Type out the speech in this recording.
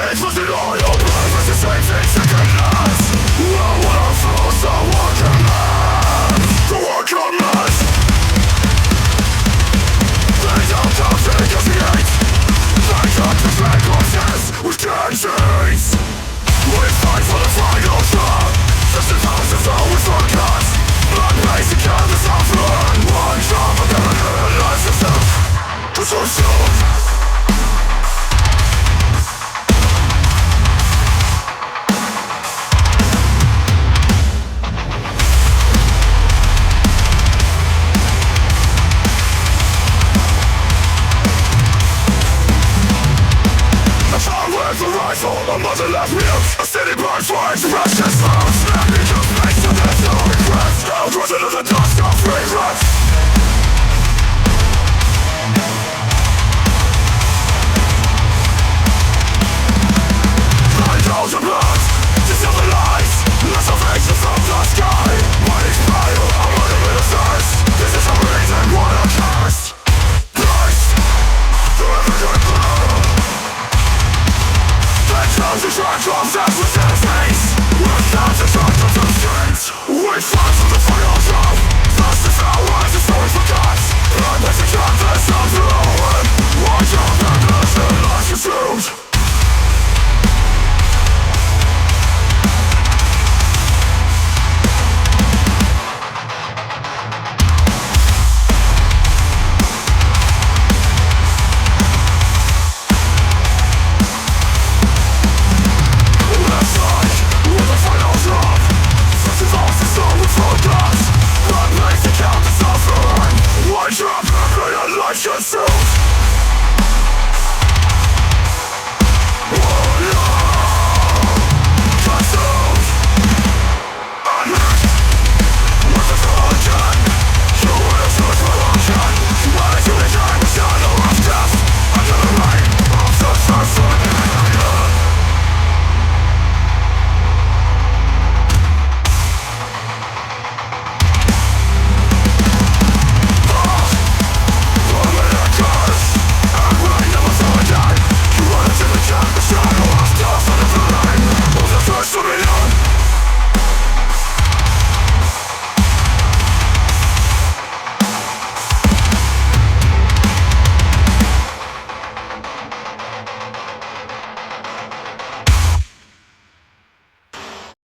It's was denial, purpose the same thing, sickness. Well, what I'm fools, the working man. The working man. They don't come to negotiate. They cut the flag horses with canteens. We fight for the final shot. Just as houses always forgot. Blood basic and the suffering. One job of the life itself. It's so soon. The rifle, a mother left wheels. A city burns flames, precious bones. Snapping to space and there's no regrets. Held risen to the dust of regrets. I know the blood, to seal the lies. The salvation from the sky. Money's fire, I'm on the middle size. This is a reason why I'm cursed. Christ, forever good blood. Let's the track of death within his face. Without the track of the streets. We fight for the final job. Thus is how as the story forgot. And as a canvas of the ruin. Watch out and as the life consumed. Just so